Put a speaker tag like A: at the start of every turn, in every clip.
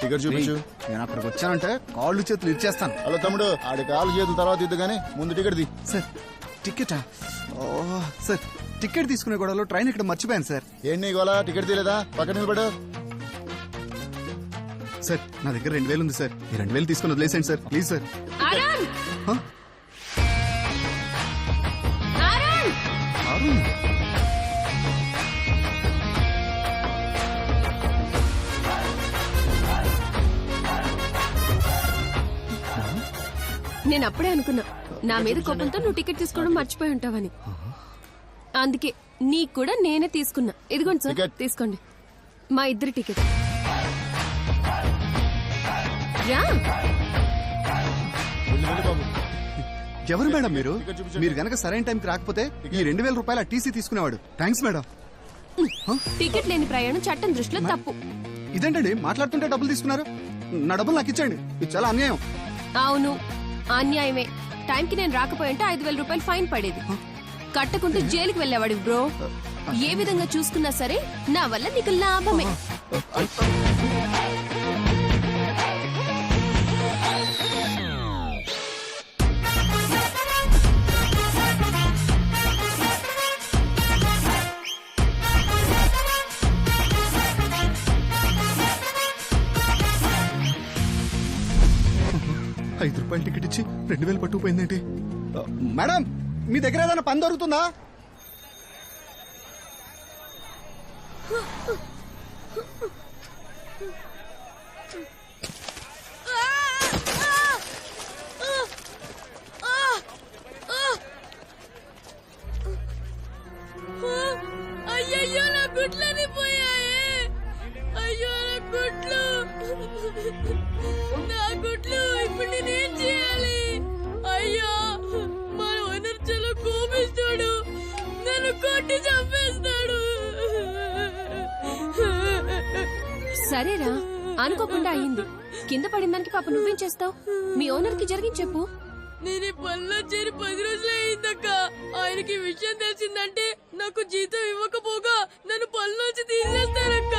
A: Ticket చూపించు.
B: నేను అక్కడికి వచ్చానంటే కాళ్ళు చేతులు ఇచ్చేస్తాను.
A: హలో తమ్ముడు, ఆడి కాలు చేతుల తర్వాత ఇద్దు గానీ ముందు టికెట్ తీ.
B: సార్ టికెటా? ఓ సార్, టికెట్ తీసుకునే గొడవలో ట్రైన్ ఇక్కడ మర్చిపోయాను సార్.
A: ఏం నీ గోలా? టికెట్ తీయలేదా? పక్కన నిలబడు.
B: సార్ నా దగ్గర 2000 ఉంది సార్. ఈ 2000 తీసుకుని వదిలేసేయండి సార్, ప్లీజ్ సార్. హ? అరుణ్.
C: నేను అప్పుడే అనుకున్నా నా మీద కోపంతో నువ్వు టికెట్ తీసుకోవడం మర్చిపోయి ఉంటావని. అందుకే నీకు కూడా నేనే తీసుకున్నా. ఇదిగోండి సార్,
A: టికెట్.
C: తీసుకోండి. మా ఇద్దరి టికెట్. రా.
A: వెళ్ళు, వెళ్ళు బాబు.
B: ఎవరు మేడం మీరు?
A: టికెట్ చూపించండి.
B: మీరు గనక సరైన టైంకి రాకపోతే ఈ 2000 రూపాయల టీసీ తీసుకునేవాడు. Thanks madam.
C: టికెట్ లేని ప్రయాణం చట్టం దృష్టిలో తప్పు.
B: ఇదేంటండి మాట్లాడుతుంటే డబ్బులు తీసుకున్నారు? నా డబ్బులు నాకు ఇచ్చేయండి. ఇది చాలా అన్యాయం.
C: అవును, అన్యాయమే. టైంకి నేను రాకపోయింటే 5000 రూపాయలు ఫైన్ పడేది. కట్టకుంటే జైలుకి వెళ్ళేవాడు బ్రో. ఏ విధంగా చూసుకున్నా సరే నా వల్ల నీకు లాభమే.
B: ₹5 టికెట్ ఇచ్చి 2000 పట్టుకుపోయిందేంటి? మేడం, మీ దగ్గర ఏదైనా పని దొరుకుతుందా?
D: అయ్యయ్యో, నా గుడ్లని పోయాయే. అయ్యో, నా గుడ్లు, నా గుడ్లు. ఇప్పుడు నేనేం చేయాలి? అయ్యో, మా ఓనర్ చాలా కోపిస్తాడు. నన్ను కొట్టి చంపేస్తాడు.
C: సరేరా, అనుకోకుండా అయింది. కింద పడిన దానికి పాప నువ్వేం చేస్తావు? మీ ఓనర్ కి జరిగింది చెప్పు.
D: నేను ఈ పనిలో చేరి 10 రోజులే అయిందక్క. ఆయనకి ఈ విషయం తెలిసిందంటే నాకు జీతం ఇవ్వకపోగా నన్ను పనిలోంచి తీసేస్తారక్క.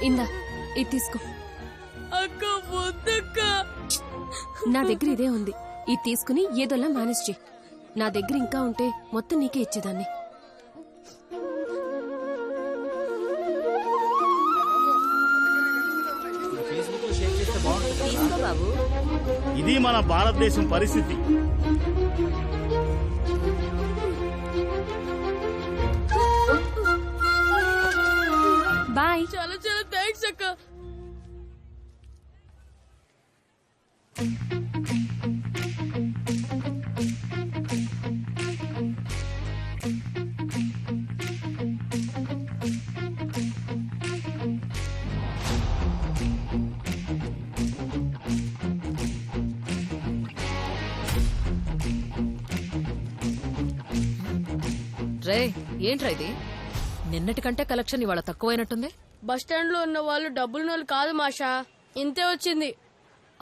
C: ఇందా, ఇది తీసుకో.
D: అక్క వద్దక్క.
C: నా దగ్గర ఇదే ఉంది. ఇది తీసుకుని ఏదోలా మేనేజ్ చేయి. నా దగ్గర ఇంకా ఉంటే మొత్తం నీకే ఇచ్చేదాన్ని.
E: ఇది మన భారతదేశం పరిస్థితి.
C: బాయ్.
D: చాలా చాలా థ్యాంక్స్ అక్క.
F: రే, ఏంట్రా ఇది? నిన్నటి కంటే కలెక్షన్ ఇవాళ తక్కువైనట్టుంది.
D: బస్ స్టాండ్ లో ఉన్న వాళ్ళు డబ్బులు నోళ్ళు కాదు మాషా, ఇంతే వచ్చింది.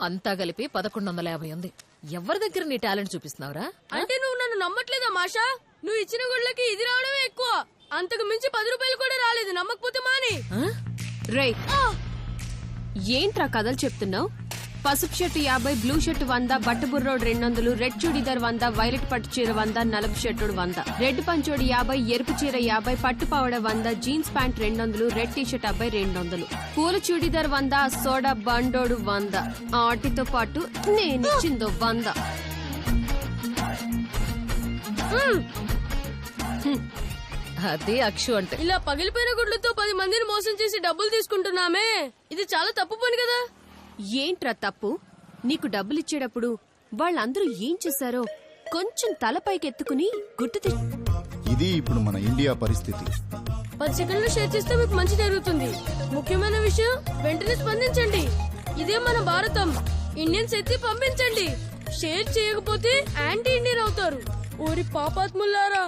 F: అంతా కలిపి 1150 ఉంది. ఎవరి దగ్గర నీ టాలెంట్ చూపిస్తున్నావురా?
D: అంటే నువ్వు నన్ను నమ్మట్లేదా మాషా? నువ్వు ఇచ్చిన గుళ్ళకి ఇది రావడమే ఎక్కువ. అంతకు మించి 10 రూపాయలు కూడా రాలేదు. నమ్మకపోతే మాని.
C: రేయ్, ఏంట్రా కథలు చెప్తున్నావు? పసుపు shirt 50, blue shirt 100, బట్టబుర్రోడ్ 200, red churidar 100, violet పట్టు చీర 100, నలుపు షర్టుడు 100, రెడ్ పంచోడి 50, ఎరుపు చీర 50, పట్టు పావడ 100, జీన్స్ ప్యాంట్ 200, రెడ్ టీషర్ట్ 50, 200, పూల చూడీదార్ 100, సోడా బండోడు 100, వాటితో పాటు నేనిచ్చిందో 100.
F: అది అక్షు అంటే.
D: ఇలా పగిలిపోయిన గుడ్లతో 10 మందిని మోసం చేసి డబ్బులు తీసుకుంటున్నామే, ఇది చాలా తప్పు పని కదా.
C: ఏంట్రా తప్పు? నీకు డబ్బులిచ్చేటప్పుడు వాళ్ళందరూ ఏం చేశారో కొంచెం తలపైకెత్తుకుని గుర్తు
A: ఇది ఇప్పుడు మన ఇండియా పరిస్థితి.
D: 10 సెకండ్లు షేర్ చేస్తే మీకు మంచి జరుగుతుంది. ముఖ్యమైన విషయం, వెంటనే స్పందించండి. ఇదే మన భారతం. ఇండియన్స్ ఎత్తి పంపించండి. షేర్ చేయకపోతే యాంటీ ఇండియన్ అవుతారు. ఓరి పాపాత్ములారా.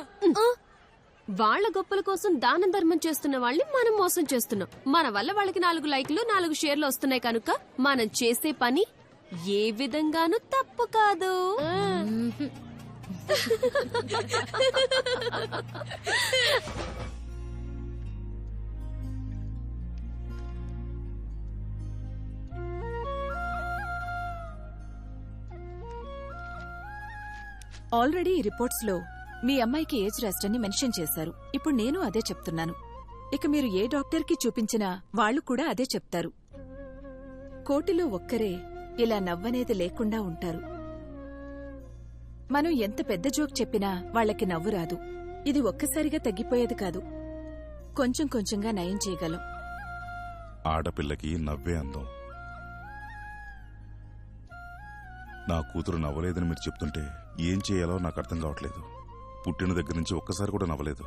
C: వాళ్ళ గొప్పల కోసం దాన ధర్మం చేస్తున్న వాళ్ళని మనం మోసం చేస్తున్నాం. మన వల్ల వాళ్ళకి 4 లైకులు 4 షేర్లు వస్తున్నాయి కనుక మనం చేసే పని ఏ విధంగానూ తప్పు కాదు.
G: ఆల్రెడీ ఈ రిపోర్ట్స్ లో మీ అమ్మాయికి ఏజ్ రెస్ట్ అని మెన్షన్ చేశారు. ఇప్పుడు నేను అదే చెప్తున్నాను. ఇక మీరు ఏ డాక్టర్కి చూపించినా వాళ్లు కూడా అదే చెప్తారు. కోటిలో ఒక్కరే ఇలా నవ్వనేది లేకుండా ఉంటారు. మనం ఎంత పెద్ద జోక్ చెప్పినా వాళ్లకి నవ్వు రాదు. ఇది ఒక్కసారిగా తగ్గిపోయేది కాదు, కొంచెం కొంచెంగా నయం చేయగలం.
H: ఆడపిల్లకి నవ్వే అందం. నా కూతురు నవ్వలేదని మీరు చెప్తుంటే ఏం చేయాలో నాకు అర్థం కావట్లేదు. పుట్టిన దగ్గర నుంచి ఒక్కసారి కూడా నవ్వలేదు.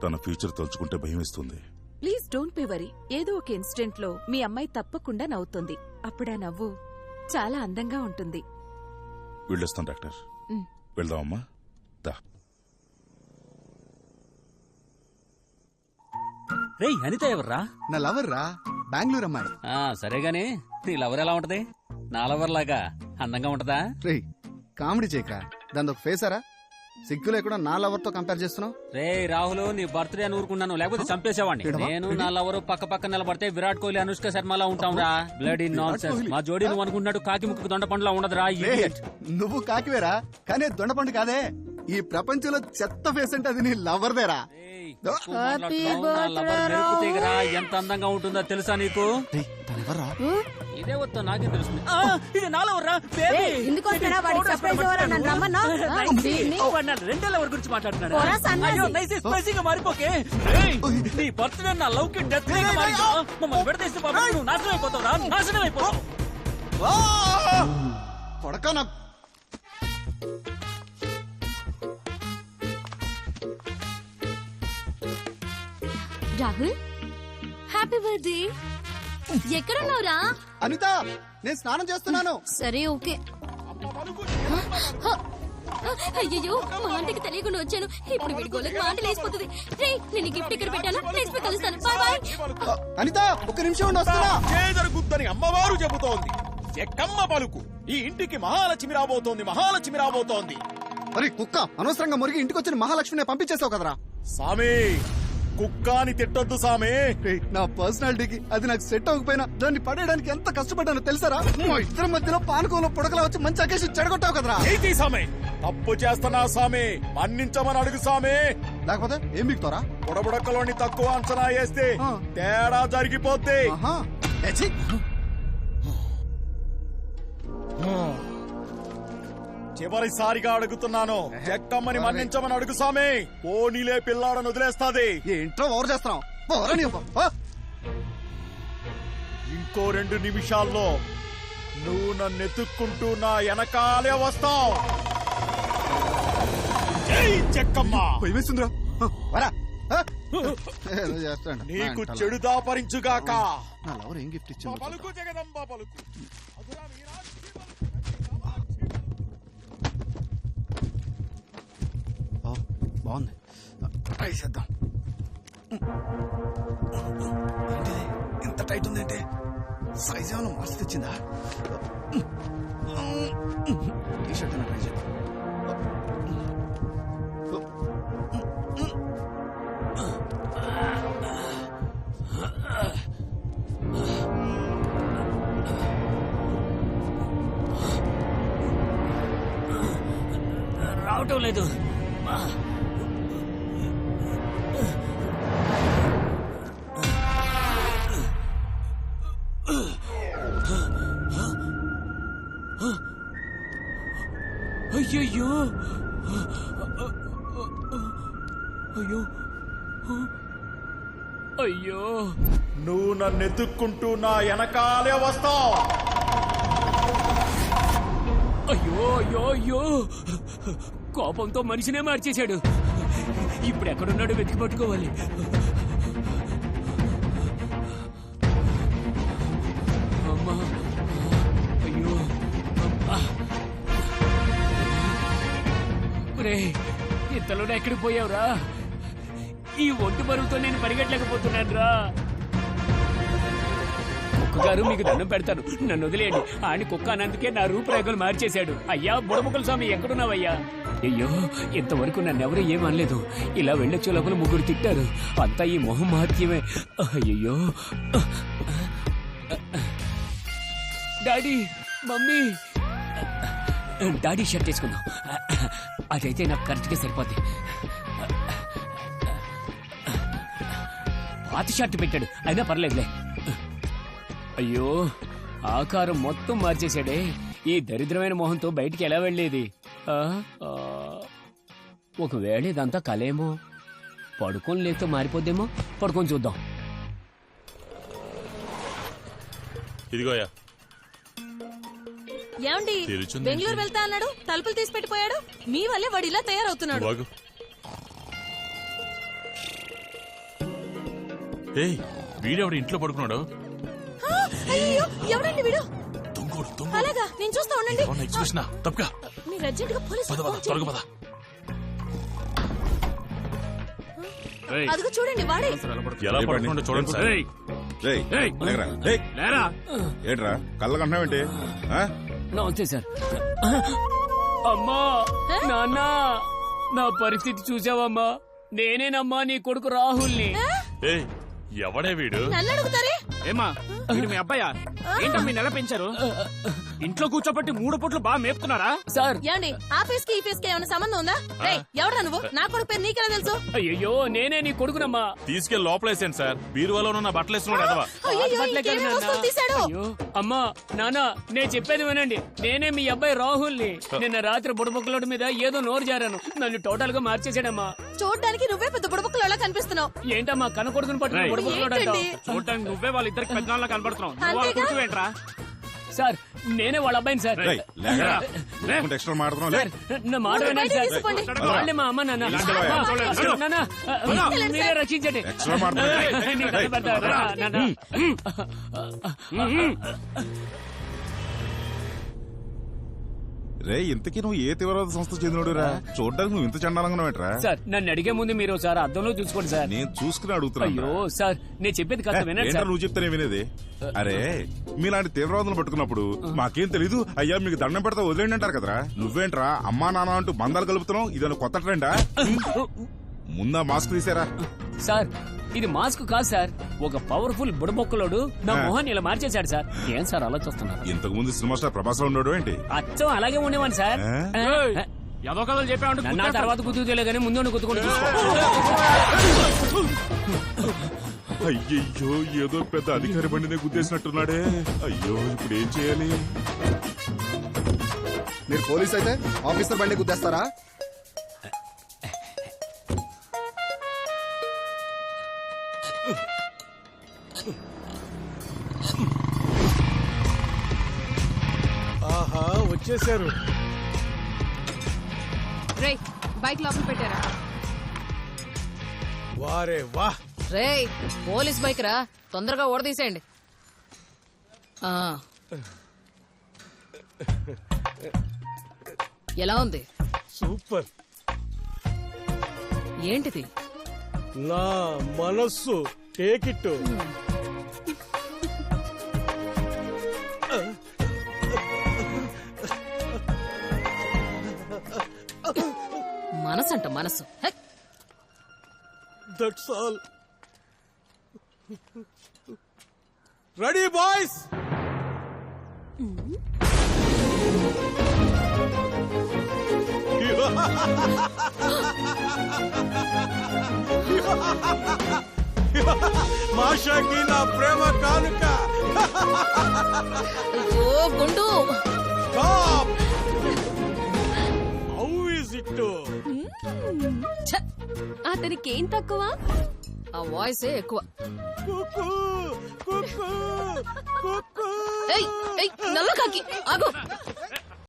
H: తన ఫ్యూచర్ తలుచుకుంటే భయమేస్తుంది.
G: Please don't be worry. ఏదో ఒక ఇన్సిడెంట్ లో మీ అమ్మాయి తప్పకుండా నవ్వుతుంది. అప్పుడా నవ్వు చాలా అందంగా ఉంటుంది.
H: వెళ్ళొస్తాం డాక్టర్. వెళ్దామమ్మా. దా.
I: రేయ్ అనిత ఎవర్రా?
B: నా లవర్ రా, బెంగళూరు అమ్మాయి.
I: సరేగాని నీ లవర్ ఎలా ఉంటది? నా లవర్ లాగా అందంగా ఉంటదా?
B: రే కామెడీ చేయక, దాని ఒక ఫేసారా? సిగ్గు లేకుండా నా లవర్ తో కంపేర్ చేస్తున్నావు.
I: రే రాహుల్, నీ బర్త్డే అని ఊరుకున్నాను, లేకపోతే చంపేసేవాడిని. నేను నా లవర్ పక్క పక్క నిలబడితే విరాట్ కోహ్లీ అనుష్క శర్మలా ఉంటాం రా. Blood in non sense. మా జోడీ నువ్వు అనుకున్నాడు కాకి ముక్కు దొండ పండులా ఉండదురా.
B: నువ్వు కాకివేరా, కానీ దొండపండు కాదే. ఈ ప్రపంచంలో చెత్త ఫేస్ అంటే అది నీ లవర్దేరా.
I: ఎంత అందంగా ఉంటుందో తెలుసా నీకు? ఇదే వద్దు నాకేం తెలుస్తుంది. ఇది నా లవర్ రా. రెండే లవర్ గురించి మాట్లాడుతున్నాడు. మారిపోకే. నీ బర్త్డే నా లవ్ కి డెత్ మమ్మల్ని విడదీస్తే నువ్వు నాశనం అయిపోతావురా. నాశనం అయిపోతావు.
B: కొడక నా
D: రాహుల్, హ్యాపీ బర్త్డే. ఎక్కడున్నావురా?
B: అనిత, నేను స్నానం చేస్తున్నాను.
D: సరే ఓకే. అయ్యో మా ఆంటీకి తెలియకుండా వచ్చాను. ఇప్పుడు వీడి గోలకు మా ఆంటీ లేసిపోతుంది. రే నేను గిఫ్ట్ ఇక్కడ పెట్టాను. ప్లీజ్ పోయి కలుస్తాను. Bye bye.
B: అనిత ఒక్క నిమిషం ఉండి వస్తున్నా.
J: జరుగుద్దని అమ్మవారు చెబుతోంది. చెక్కమ్మ పలుకు. ఈ ఇంటికి మహాలక్ష్మి రాబోతోంది. మహాలక్ష్మి రాబోతోంది.
B: అరే కుక్క, అనవసరంగా మురిగి ఇంటికి వచ్చిన మహాలక్ష్మిని పంపించేసావు కదరా.
J: సామి, కుక్కాని తిట్టొద్దు సామి.
B: నా పర్సనాలిటీకి అది నాకు సెట్ అవ్వకపోయినా దాన్ని పడేయడానికి ఎంత కష్టపడ్డానో తెలుసారా? మా ఇద్దరి మధ్యలో పానకంలో పుడకలా వచ్చి మంచి అకేషన్ చెడగొట్టావు కదరా.
J: ఏంటి సామి, తప్పు చేస్తున్నా సామి, మన్నించమని అడుగు సామి.
B: లేకపోతే ఏం బిగుతారా?
J: బుడబుడకలోని తక్కువ అంచనా వేస్తే తేడా జరిగిపోద్ది. చివరిసారిగా అడుగుతున్నాను, చెక్కమ్మని మన్నించమని అడుగు సామి. పోనీలే పిల్లాడని వదిలేస్తాది.
B: ఏంట్రో ఓవర్ చేస్తున్నావు.
J: ఇంకో 2 నిమిషాల్లో నువ్వు నన్ను ఎత్తుక్కుంటూ నా వెనకాలే వస్తావు. జై చెక్కమ్మ.
B: భయమేస్తుందిరా.
J: నీకు చెడు దాపరించుగాక.
B: నా లవర్ ఏం గిఫ్ట్ ఇచ్చింది?
J: పలుకు జగదంబ పలుకు.
B: బాగుంది, ట్రై చేద్దాం. ఏంటిది ఎంత టైట్ ఉందంటే? సైజ్ ఏమైనా మార్చి తెచ్చిందా? టీ షర్ట్ ట్రై చేద్దాం.
I: రావటం లేదు. అయ్యయ్యో, అయ్యో అయ్యో.
J: నువ్వు నన్ను ఎత్తుక్కుంటూ నా వెనకాలే వస్తావు.
I: అయ్యో అయ్యో అయ్యో, కోపంతో మనిషినే మార్చేశాడు. ఇప్పుడు ఎక్కడున్నాడో వెతికి పట్టుకోవాలి. అమ్మా, అయ్యో రే, ఇంతలోనే ఎక్కడికి పోయావురా? ఈ ఒంటి బరువుతో నేను పరిగెట్టలేకపోతున్నాను రా.
K: కుక్క గారు మీకు దండం పెడతాను, నన్ను వదిలేయండి. ఆయన కుక్క అన్నందుకే నా రూపురేఖలు మార్చేశాడు. అయ్యా బుడముక్కల స్వామి ఎక్కడున్నావయ్యా? అయ్యో ఇంతవరకు నన్నెవరూ ఏమనలేదు. ఇలా వెళ్ళొచ్చే లోపల ముగ్గురు తిట్టారు. అంతా ఈ మొహం మహత్యమే. అయ్యో డాడీ, మమ్మీ. డాడీ షర్ట్ వేసుకుందాం, అదైతే నాకు కరెక్ట్గా సరిపోద్ది. పాత షర్ట్ పెట్టాడు, అయినా పర్లేదులే. అయ్యో ఆకారం మొత్తం మార్చేశాడే. ఈ దరిద్రమైన మొహంతో బయటికి ఎలా వెళ్లేది? ఒకవేళ ఇదంతా కలేమో, పడుకొని లేకపోతే మారిపోద్దేమో. పడుకొని చూద్దాం.
H: ఇదిగోయా.
D: ఏమండి బెంగళూరు వెళ్తా అన్నాడు, తలుపులు తీసి పెట్టిపోయాడు. మీ వల్లే వాడు ఇలా తయారవుతున్నాడు.
H: వీడెవడు ఇంట్లో పడుకున్నాడు?
D: అయ్యో ఎవడండి వీడు? అలాగా నేను చూస్తా ఉండండి. మీరు అర్జెంటుగా పోలీసు అదిగో చూడండి వాడే.
H: ఎలా పడుకుంటూ చూడండి సార్. ఏంట్రా కళ్ళకంటున్నావేంటి?
K: నమస్తే సార్. అమ్మా నాన్న, నా పరిస్థితి చూసావమ్మా? నేనేనమ్మా నీ కొడుకు రాహుల్ని.
H: ఎవడే వీడు?
D: నన్ను అడుగుతారే?
K: ఏమా వీడు మీ అబ్బాయా? ఏంటమ్మా నెల పెంచారు? ఇంట్లో కూర్చోబట్టి 3 పూట్లు బాగా మేపుతున్నారా సార్?
D: ఏమండి ఆ ఫేస్ కి ఈ ఫేస్ కి ఏమైనా సంబంధం ఉందా? ఎవరా నువ్వు? నా కొడుకు పేరు నీకెలా తెలుసు?
K: అయ్యో నేనే నీ కొడుకునమ్మా.
H: తీసుకెళ్లి లోపలేసాను సార్. బీరువాలో ఉన్న బట్టలు వేస్తున్నాడు.
K: అయ్యో అమ్మా నాన్న, నేను చెప్పేది వినండి. నేనే మీ అబ్బాయి రాహుల్ని. నిన్న రాత్రి బుడబుక్కలోడి మీద ఏదో నోరు జారాను, నన్ను టోటల్ గా మార్చేసాడమ్మా.
D: చూడడానికి నువ్వే పెద్ద బుడబుక్కలోలా కనిపిస్తున్నావు.
K: ఏంటమ్మా కన కొడుకుని పట్టుకుని బుడబుక్కలోడు అంటావు? చూడటానికి నువ్వే వాళ్ళిద్దరికి పెద్దలా కనపడుతున్నావు. ఏంట్రా సార్? నేనే వాళ్ళ అబ్బాయిని సార్.
H: ఎక్స్ట్రా మాట్లాడుతున్నావు.
K: నా మాట వినండి సార్. వాళ్ళే మా అమ్మ నాన్న. మీరే రక్షించండి.
H: రే ఇంతకీ నువ్వు ఏ తీవ్రవాద సంస్థ చెందినోడు రా? చూడడానికి నువ్వు ఇంత చండాలంగా ఏంట్రా?
K: సార్ నన్ను అడిగే ముందు మీరు సార్ అద్దంలో చూసుకోండి సార్.
H: నేను చూసుకుని అడుగుతున్నా.
K: అయ్యో సార్ నేను చెప్పేది కాస్త వినండి సార్.
H: నువ్వు చెప్తానే వినేది. అరే మీలాంటి తీవ్రవాదులు పట్టుకున్నప్పుడు మాకేం తెలీదు, అయ్యా మీకు దండం పెడతా వదిలేండి అంటారు కదరా. నువ్వేంట్రా అమ్మా నాన్న అంటూ బంధాలు కలుపుతున్నావు? ఇదని కొత్త ట్రెండా? ముందా మాస్క్ తీసారా?
K: సార్ ఇది మాస్క్ కాదు సార్, ఒక పవర్ఫుల్ బుడబొక్కలోడు నా మొహాన్ని ఇలా మార్చేశాడు సార్. ఏం సార్ అలా చూస్తున్నారు?
H: ఇంతకు ముందు సినిమా స్టార్ ప్రభాస్ లో ఉన్నాడు ఏంటి?
K: అచ్చం అలాగే ఉండేవాడు సార్. ఏదో కథలు చెప్పాడు. నా తర్వాత గుర్తులే కానీ ముందు గుర్తుకుంటూ
H: అయ్యయ్యో ఏదో పెద్ద అధికారి బండినే గుద్దేసినట్టున్నాడే. అయ్యో ఇప్పుడు ఏం చేయాలి?
B: మీరు పోలీస్ అయితే ఆఫీసర్ బండి గుద్దేస్తారా?
E: ఆహా వచ్చేసారు.
C: రే బైక్ లోపల పెట్టారా?
E: వారే వా.
F: రే పోలీస్ బైక్ రా, తొందరగా ఓడదీసేయండి. ఎలా ఉంది?
E: సూపర్.
F: ఏంటిది?
E: నా మనస్సు. Take it.
F: మనసు అంట మనసు.
E: That's all. Ready boys? మాషాకి నా ప్రేమ కానుక.
F: అయ్యో గుండు.
E: How is it?
C: అతనికి ఏం తక్కువ?
F: ఆ వాయిసే ఎక్కువ. నల్ల కాకి ఆగు.